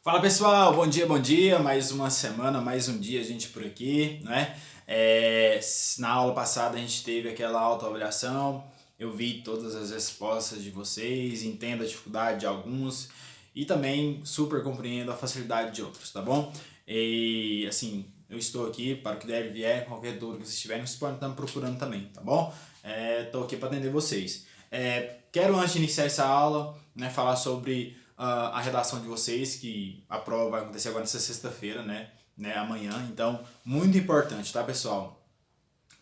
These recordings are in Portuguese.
Fala pessoal, bom dia, mais uma semana, mais um dia a gente por aqui, né? Na aula passada a gente teve aquela autoavaliação, eu vi todas as respostas de vocês, entendo a dificuldade de alguns e também super compreendo a facilidade de outros, tá bom? E assim, eu estou aqui para o que der e vier, qualquer dúvida que vocês tiverem, vocês podem estar me procurando também, tá bom? Estou aqui para atender vocês. Quero antes de iniciar essa aula, né, falar sobre a redação de vocês, que a prova vai acontecer agora nessa sexta-feira, né, amanhã. Então, muito importante, tá, pessoal?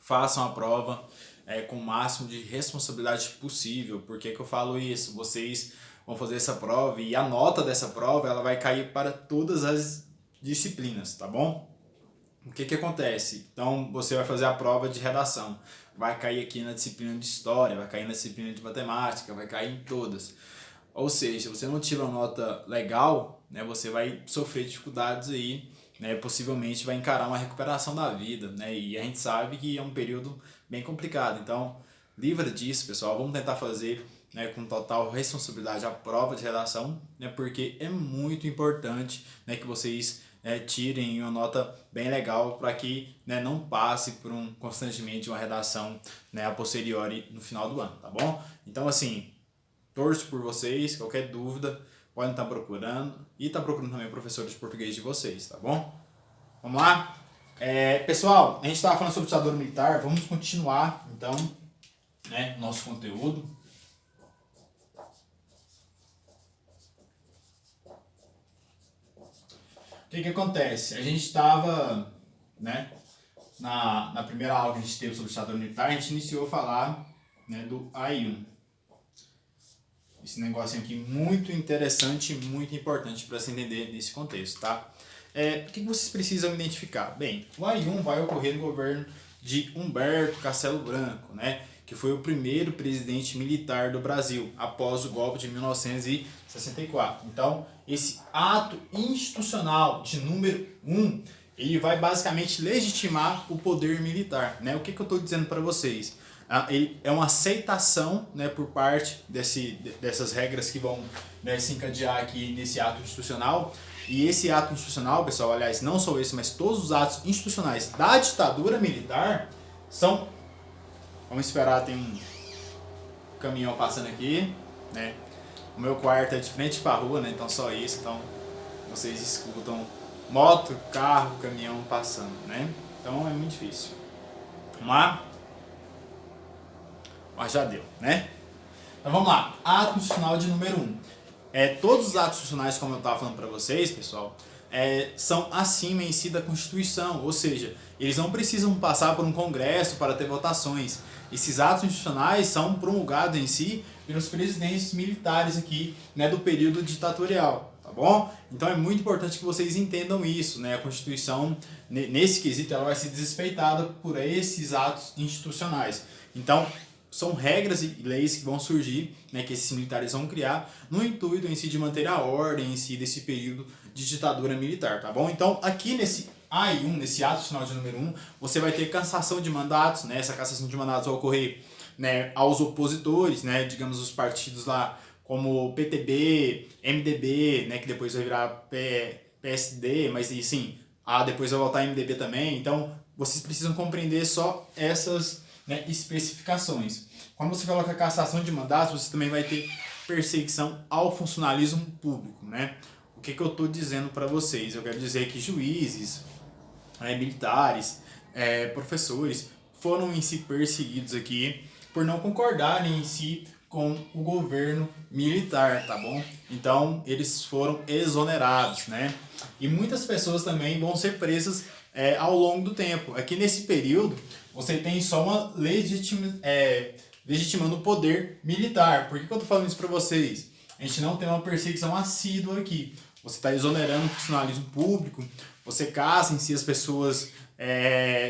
Façam a prova com o máximo de responsabilidade possível. Por que eu falo isso? Vocês vão fazer essa prova e a nota dessa prova ela vai cair para todas as disciplinas, tá bom? O que acontece? Então, você vai fazer a prova de redação. Vai cair aqui na disciplina de história, vai cair na disciplina de matemática, vai cair em todas. Ou seja, se você não tiver uma nota legal, né, você vai sofrer dificuldades aí, né, possivelmente vai encarar uma recuperação da vida, né, e a gente sabe que é um período bem complicado. Então, livre disso, pessoal, vamos tentar fazer, né, com total responsabilidade a prova de redação, né, porque é muito importante, né, que vocês tirem uma nota bem legal para que, né, não passe por constantemente uma redação, né, a posteriori no final do ano, tá bom? Então, assim, torço por vocês, qualquer dúvida, podem estar procurando e estar procurando também o professor de português de vocês, tá bom? Vamos lá? Pessoal, a gente estava falando sobre ditadura militar, vamos continuar então, né, nosso conteúdo. O que acontece? A gente estava, né, na primeira aula que a gente teve sobre ditadura militar, a gente iniciou a falar, né, do AI-1. Esse negócio aqui muito interessante e muito importante para se entender nesse contexto, tá? O que vocês precisam identificar? Bem, o AI-1 vai ocorrer no governo de Humberto Castelo Branco, né? Que foi o primeiro presidente militar do Brasil após o golpe de 1964. Então, esse ato institucional de número 1, ele vai basicamente legitimar o poder militar, né? O que eu estou dizendo para vocês? Ele é uma aceitação, né, por parte dessas regras que vão, né, se encadear aqui nesse ato institucional. E esse ato institucional, pessoal, aliás, não só esse, mas todos os atos institucionais da ditadura militar são... Vamos esperar, tem um caminhão passando aqui, né? O meu quarto é de frente para a rua, né? Então só isso, então vocês escutam moto, carro, caminhão passando, né? Então é muito difícil. Vamos lá? Mas já deu, né? Então vamos lá. Ato institucional de número 1. Todos os atos institucionais, como eu estava falando para vocês, pessoal, são acima em si da Constituição, ou seja, eles não precisam passar por um congresso para ter votações. Esses atos institucionais são promulgados em si pelos presidentes militares aqui, né, do período ditatorial, tá bom? Então é muito importante que vocês entendam isso, né? A Constituição, nesse quesito, ela vai ser desrespeitada por esses atos institucionais. Então, são regras e leis que vão surgir, né, que esses militares vão criar, no intuito em si de manter a ordem em si desse período de ditadura militar, tá bom? Então, aqui nesse AI-1, nesse ato institucional de número 1, você vai ter cassação de mandatos, né? Essa cassação de mandatos vai ocorrer, né, aos opositores, né, digamos os partidos lá como PTB, MDB, né, que depois vai virar PSD, mas sim, depois vai voltar MDB também. Então, vocês precisam compreender só essas, né, especificações. Quando você coloca cassação de mandatos, você também vai ter perseguição ao funcionalismo público, né? O que eu estou dizendo para vocês? Eu quero dizer que juízes, militares, professores foram em si perseguidos aqui por não concordarem em si com o governo militar, tá bom? Então eles foram exonerados, né? E muitas pessoas também vão ser presas ao longo do tempo. Aqui nesse período você tem só uma legitimando o poder militar. Por que eu tô falando isso para vocês? A gente não tem uma perseguição assídua aqui. Você está exonerando o funcionalismo público, você caça em si as pessoas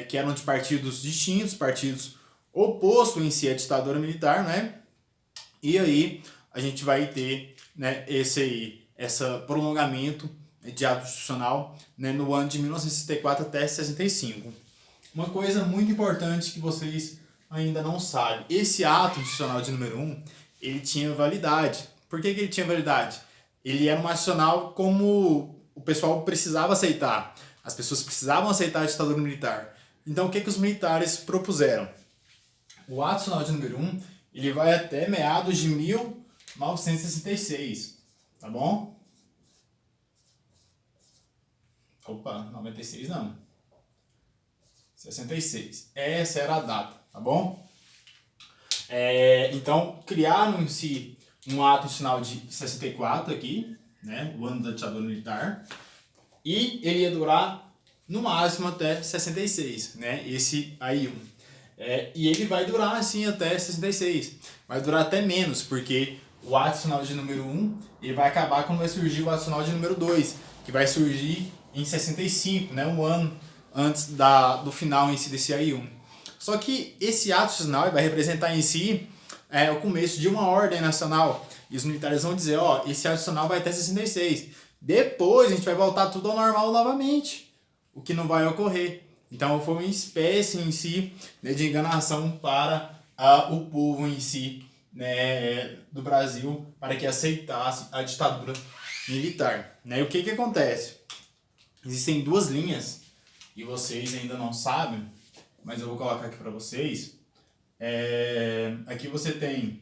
que eram de partidos distintos, partidos opostos em si à ditadura militar, né? E aí a gente vai ter, né, esse prolongamento de ato institucional, né, no ano de 1964 até 65. Uma coisa muito importante que vocês ainda não sabem, esse ato institucional de número 1, ele tinha validade. Por que ele tinha validade? Ele era um ato institucional como o pessoal precisava aceitar, as pessoas precisavam aceitar a ditadura militar. Então o que os militares propuseram? O ato nacional de número 1, ele vai até meados de 1966, tá bom? Opa, 96 não. 66. Essa era a data, tá bom? Então, criaram em si um ato nacional de 64 aqui, né? O ano da ditadura militar. E ele ia durar, no máximo, até 66, né? Esse AI-1. E ele vai durar, assim, até 66. Vai durar até menos, porque o ato nacional de número 1, ele vai acabar quando vai surgir o ato nacional de número 2, que vai surgir em 65, né? Um ano antes do final em si desse AI-1. Só que esse ato nacional vai representar em si o começo de uma ordem nacional. E os militares vão dizer, ó, esse ato nacional vai até 66. Depois a gente vai voltar tudo ao normal novamente, o que não vai ocorrer. Então foi uma espécie em si, né, de enganação para o povo em si, né, do Brasil, para que aceitasse a ditadura militar. Né? E o que acontece? Existem duas linhas, e vocês ainda não sabem, mas eu vou colocar aqui para vocês. Aqui você tem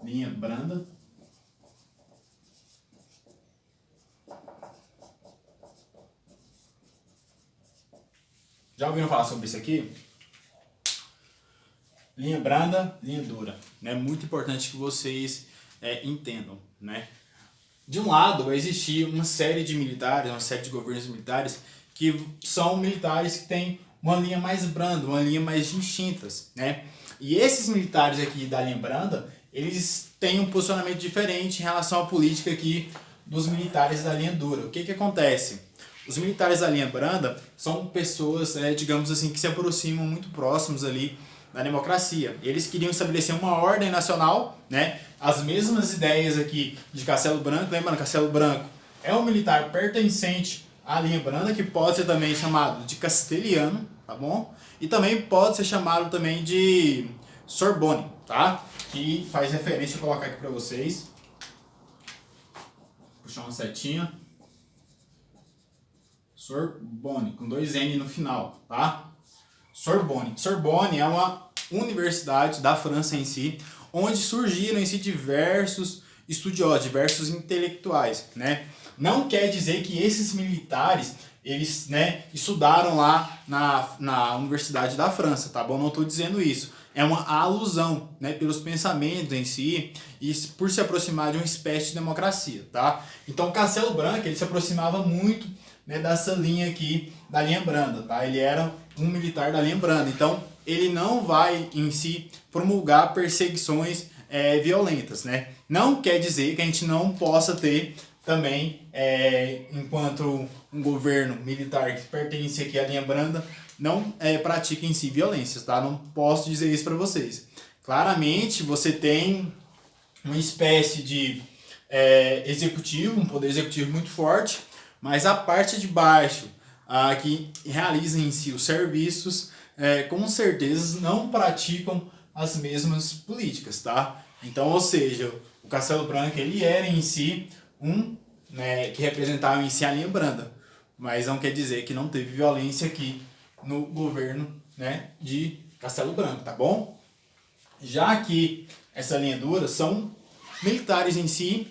linha branda, já ouviram falar sobre isso aqui? Linha branda, linha dura. É muito importante que vocês entendam, né? De um lado, vai existir uma série de militares, uma série de governos militares que são militares que têm uma linha mais branda, uma linha mais distintas, né? E esses militares aqui da linha branda, eles têm um posicionamento diferente em relação à política aqui dos militares da linha dura. O que acontece? Os militares da linha branda são pessoas, digamos assim, que se aproximam muito próximos ali da democracia. Eles queriam estabelecer uma ordem nacional, né? As mesmas ideias aqui de Castelo Branco. Lembrando, Castelo Branco é um militar pertencente à linha branda, que pode ser também chamado de castelhano, tá bom? E também pode ser chamado também de Sorbonne, tá? Que faz referência, vou colocar aqui para vocês. Puxar uma setinha. Sorbonne, com 2 N no final, tá? Sorbonne. Sorbonne é uma universidade da França em si, onde surgiram em si diversos estudiosos, diversos intelectuais, né? Não quer dizer que esses militares, eles, né, estudaram lá na Universidade da França, tá bom? Não estou dizendo isso. É uma alusão, né, pelos pensamentos em si e por se aproximar de uma espécie de democracia, tá? Então, Castelo Branco, ele se aproximava muito, né, dessa linha aqui, da linha branda, tá? Ele era um militar da linha branda, então ele não vai em si promulgar perseguições violentas, né? Não quer dizer que a gente não possa ter também, enquanto um governo militar que pertence aqui à linha branda, não pratica em si violências, tá? Não posso dizer isso para vocês. Claramente você tem uma espécie de executivo, um poder executivo muito forte, mas a parte de baixo, que realiza em si os serviços, com certeza não praticam as mesmas políticas, tá? Então, ou seja, o Castelo Branco, ele era em si né, que representava em si a linha branda, mas não quer dizer que não teve violência aqui no governo, né, de Castelo Branco, tá bom? Já que essa linha dura são militares em si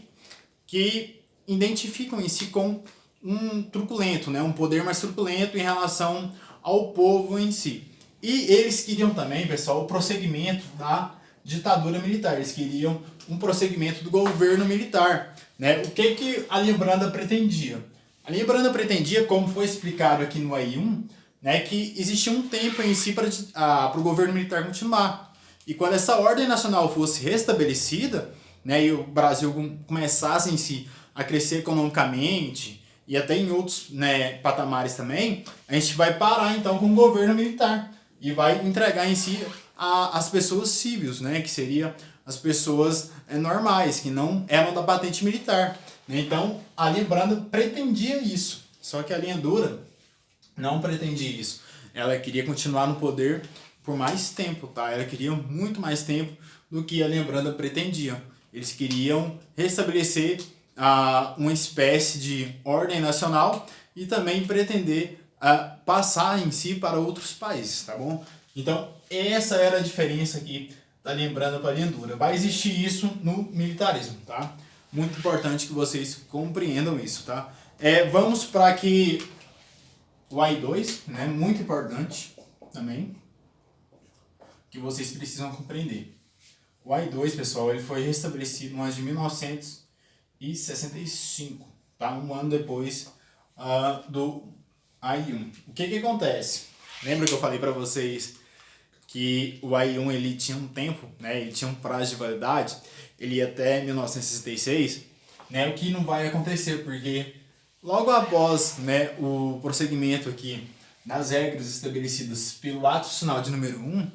que identificam em si com um truculento, né, um poder mais truculento em relação ao povo em si. E eles queriam também, pessoal, o prosseguimento da ditadura militar. Eles queriam um prosseguimento do governo militar, né? O que a linha branda pretendia? A linha branda pretendia, como foi explicado aqui no AI-1, né, que existia um tempo em si para o governo militar continuar. E quando essa ordem nacional fosse restabelecida, né, e o Brasil começasse em si a crescer economicamente e até em outros, né, patamares também, a gente vai parar então com o governo militar e vai entregar em si as pessoas cíveis, né, que seria as pessoas normais, que não eram da patente militar. Então a linha branda pretendia isso, só que a linha dura não pretendia isso. Ela queria continuar no poder por mais tempo, tá? Ela queria muito mais tempo do que a linha branda pretendia. Eles queriam restabelecer uma espécie de ordem nacional e também pretender passar em si para outros países, tá bom? Então, essa era a diferença aqui, tá lembrando para a lendura. Vai existir isso no militarismo, tá? Muito importante que vocês compreendam isso, tá? Vamos para que o AI-2, né? Muito importante também, que vocês precisam compreender. O AI-2, pessoal, ele foi restabelecido no ano de 1965, tá? Um ano depois do AI-1. O que acontece? Lembra que eu falei para vocês que o AI-1 ele tinha um tempo, né? Ele tinha um prazo de validade, ele ia até 1966, né? O que não vai acontecer, porque logo após, né, o prosseguimento aqui nas regras estabelecidas pelo ato institucional de número 1,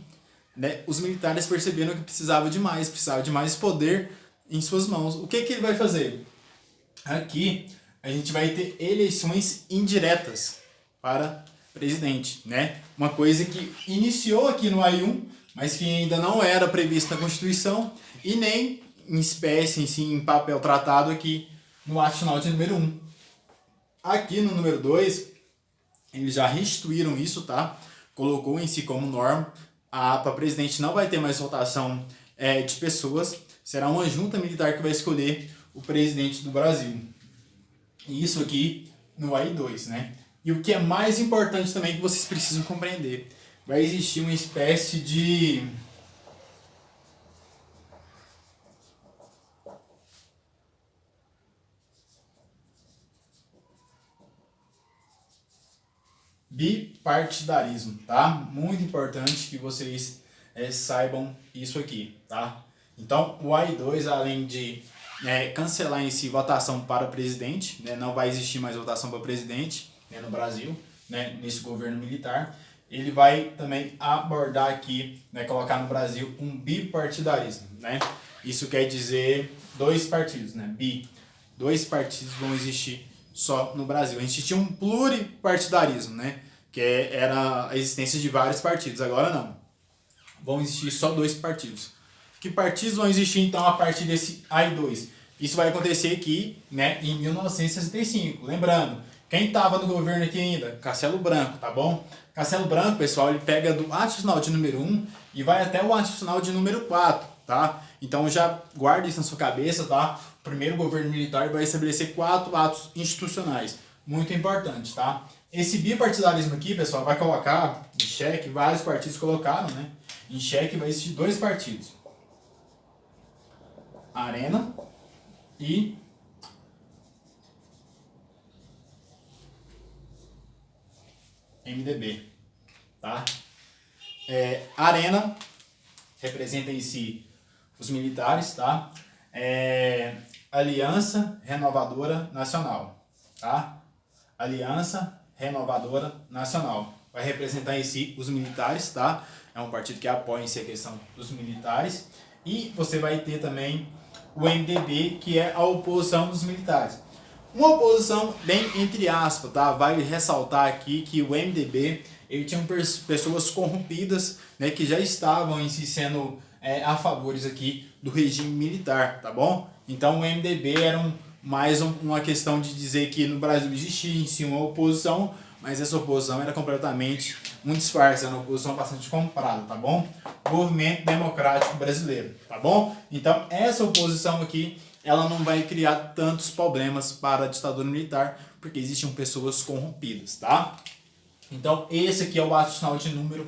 né, os militares perceberam que precisava de mais poder em suas mãos. O que ele vai fazer? Aqui a gente vai ter eleições indiretas para presidente, né? Uma coisa que iniciou aqui no AI-1, mas que ainda não era prevista na Constituição e nem em espécie, em si, em papel tratado aqui no ato institucional de número 1. Aqui no número 2, eles já restituíram isso, tá? Colocou em si como norma. Para presidente não vai ter mais votação de pessoas, será uma junta militar que vai escolher o presidente do Brasil. E isso aqui no AI-2, né? E o que é mais importante também que vocês precisam compreender, vai existir uma espécie de bipartidarismo, tá? Muito importante que vocês saibam isso aqui, tá? Então, o AI-2, além de cancelar em si votação para presidente, né, não vai existir mais votação para presidente, né, no Brasil, né, nesse governo militar, ele vai também abordar aqui, né, colocar no Brasil um bipartidarismo, né? Isso quer dizer 2 partidos, né? Dois partidos vão existir só no Brasil. A gente tinha um pluripartidarismo, né? Que era a existência de vários partidos. Agora não. Vão existir só 2 partidos. Que partidos vão existir então a partir desse AI-2? Isso vai acontecer aqui, né, em 1965. Lembrando, quem estava no governo aqui ainda? Castelo Branco, tá bom? Castelo Branco, pessoal, ele pega do ato institucional de número 1 e vai até o ato institucional de número 4, tá? Então já guarde isso na sua cabeça, tá? O primeiro governo militar vai estabelecer 4 atos institucionais. Muito importante, tá? Esse bipartidarismo aqui, pessoal, vai colocar em xeque, vários partidos colocaram, né? Em xeque vai existir 2 partidos. Arena e MDB, tá? Arena representa em si os militares, tá? Aliança Renovadora Nacional, tá? Aliança Renovadora Nacional vai representar em si os militares, tá? É um partido que apoia em si a questão dos militares. E você vai ter também o MDB, que é a oposição dos militares. Uma oposição bem entre aspas, tá? Vale ressaltar aqui que o MDB, ele tinha pessoas corrompidas, né, que já estavam em si sendo a favores aqui do regime militar, tá bom? Então o MDB era mais uma questão de dizer que no Brasil existia em si uma oposição, mas essa oposição era completamente um disfarce, era uma oposição bastante comprada, tá bom? Movimento Democrático Brasileiro, tá bom? Então essa oposição aqui, ela não vai criar tantos problemas para a ditadura militar, porque existiam pessoas corrompidas, tá? Então esse aqui é o ato institucional de número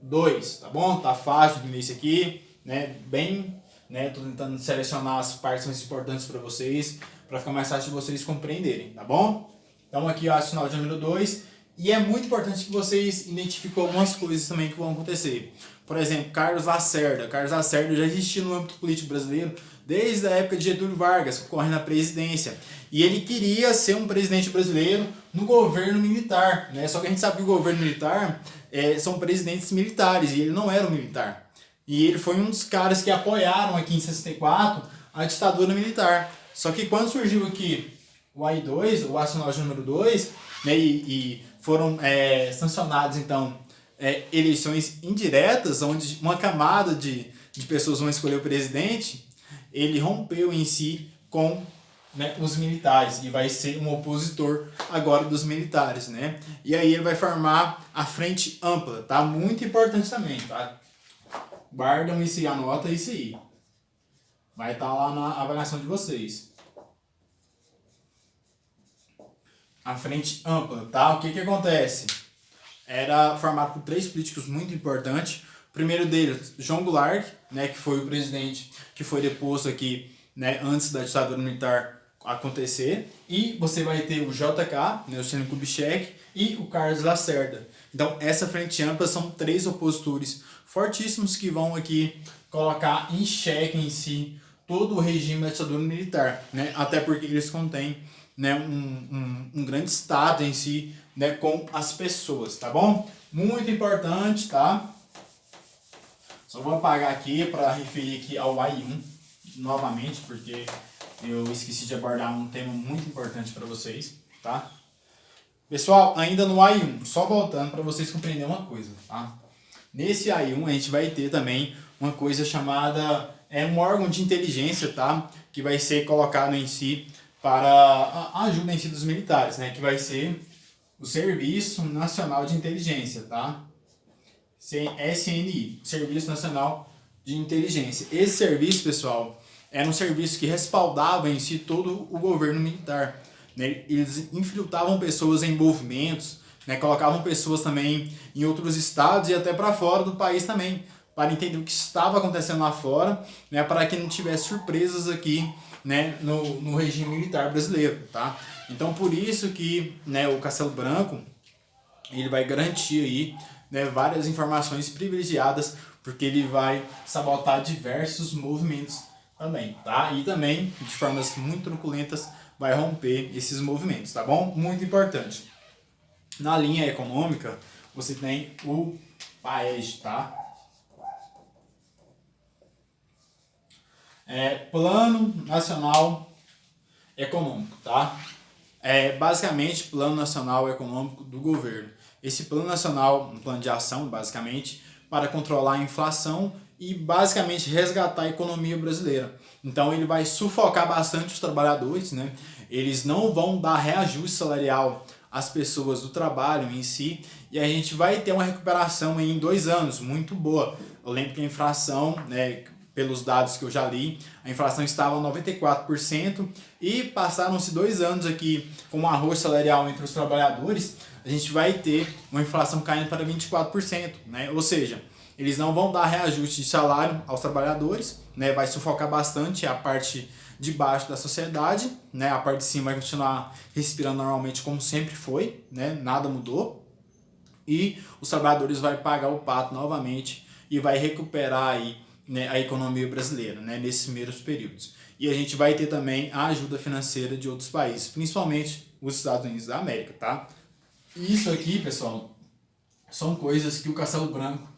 2, tá bom? Tá fácil de ler isso aqui, né? Bem, né? Tô tentando selecionar as partes mais importantes para vocês, para ficar mais fácil de vocês compreenderem, tá bom? Então aqui é o ato institucional de número 2, e é muito importante que vocês identifiquem algumas coisas também que vão acontecer. Por exemplo, Carlos Lacerda. Carlos Lacerda já existia no âmbito político brasileiro desde a época de Getúlio Vargas, concorrendo à presidência. E ele queria ser um presidente brasileiro no governo militar, né? Só que a gente sabe que o governo militar são presidentes militares, e ele não era um militar. E ele foi um dos caras que apoiaram aqui em 64 a ditadura militar. Só que quando surgiu aqui o AI-2, o ato institucional de número 2, né, e foram sancionados então eleições indiretas, onde uma camada de pessoas vão escolher o presidente, ele rompeu em si com, né, os militares e vai ser um opositor agora dos militares, né? E aí ele vai formar a Frente Ampla, tá? Muito importante também, tá? Guardam isso e anota isso aí. Vai estar lá na avaliação de vocês. A Frente Ampla, tá? O que que acontece? Era formado por 3 políticos muito importantes. O primeiro deles, João Goulart, né, que foi o presidente que foi deposto aqui, né, antes da ditadura militar acontecer. E você vai ter o JK, né, o Juscelino Kubitschek, e o Carlos Lacerda. Então, essa Frente Ampla são 3 opositores fortíssimos que vão aqui colocar em xeque em si todo o regime da ditadura militar, né? Até porque eles contêm, né, um grande status em si, né, com as pessoas, tá bom? Muito importante, tá? Só vou apagar aqui para referir aqui ao AI1 novamente, porque eu esqueci de abordar um tema muito importante para vocês, tá? Pessoal, ainda no AI1, só voltando para vocês compreenderem uma coisa, tá? Nesse AI1 a gente vai ter também uma coisa chamada um órgão de inteligência, tá? Que vai ser colocado em si para a ajuda em si dos militares, né? Que vai ser o Serviço Nacional de Inteligência, tá? SNI, Serviço Nacional de Inteligência. Esse serviço, pessoal, era um serviço que respaldava em si todo o governo militar, né? Eles infiltravam pessoas em movimentos, né? Colocavam pessoas também em outros estados e até para fora do país também, para entender o que estava acontecendo lá fora, né? Para que não tivesse surpresas aqui, né? no regime militar brasileiro, tá? Então, por isso que, né, o Castelo Branco ele vai garantir aí, né, várias informações privilegiadas, porque ele vai sabotar diversos movimentos também, tá? E também, de formas muito truculentas, vai romper esses movimentos, tá bom? Muito importante. Na linha econômica, você tem o PAEG, tá? Plano Nacional Econômico, tá? Basicamente Plano Nacional Econômico do governo. Esse plano nacional, um plano de ação, basicamente, para controlar a inflação e basicamente resgatar a economia brasileira. Então ele vai sufocar bastante os trabalhadores, né? Eles não vão dar reajuste salarial às pessoas do trabalho em si, e a gente vai ter uma recuperação em 2 anos muito boa. Eu lembro que a inflação, né, pelos dados que eu já li, a inflação estava 94% e passaram-se 2 anos aqui com um arroz salarial entre os trabalhadores, a gente vai ter uma inflação caindo para 24%, né? Ou seja, eles não vão dar reajuste de salário aos trabalhadores, né? Vai sufocar bastante a parte de baixo da sociedade, né? A parte de cima vai continuar respirando normalmente como sempre foi, né? Nada mudou. E os trabalhadores vão pagar o pato novamente e vai recuperar aí, né, a economia brasileira, né, nesses primeiros períodos. E a gente vai ter também a ajuda financeira de outros países, principalmente os Estados Unidos da América, tá? E isso aqui, pessoal, são coisas que o Castelo Branco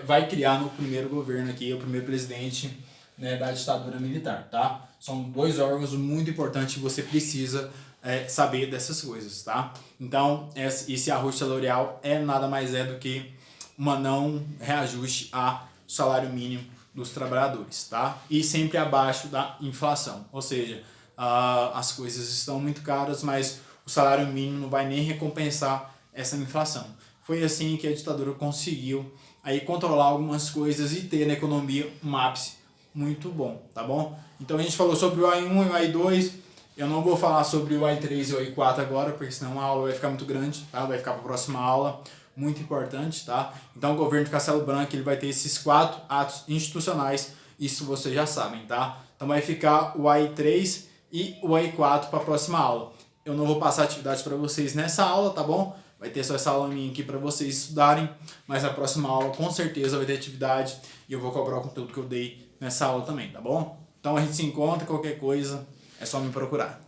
vai criar no primeiro governo aqui, o primeiro presidente, né, da ditadura militar, tá? São 2 órgãos muito importantes que você precisa saber dessas coisas, tá? Então, esse arroz salarial nada mais do que uma não reajuste a salário mínimo dos trabalhadores, tá? E sempre abaixo da inflação, ou seja, as coisas estão muito caras, mas o salário mínimo não vai nem recompensar essa inflação. Foi assim que a ditadura conseguiu aí controlar algumas coisas e ter na economia um ápice muito bom, tá bom? Então a gente falou sobre o AI1 e o AI2, eu não vou falar sobre o AI3 e o AI4 agora, porque senão a aula vai ficar muito grande, tá? Vai ficar para a próxima aula. Muito importante, tá? Então o governo de Castelo Branco ele vai ter esses 4 atos institucionais, isso vocês já sabem, tá? Então vai ficar o AI3 e o AI4 para a próxima aula. Eu não vou passar atividade para vocês nessa aula, tá bom? Vai ter só essa aula minha aqui para vocês estudarem, mas a próxima aula com certeza vai ter atividade e eu vou cobrar o conteúdo que eu dei nessa aula também, tá bom? Então a gente se encontra, qualquer coisa é só me procurar.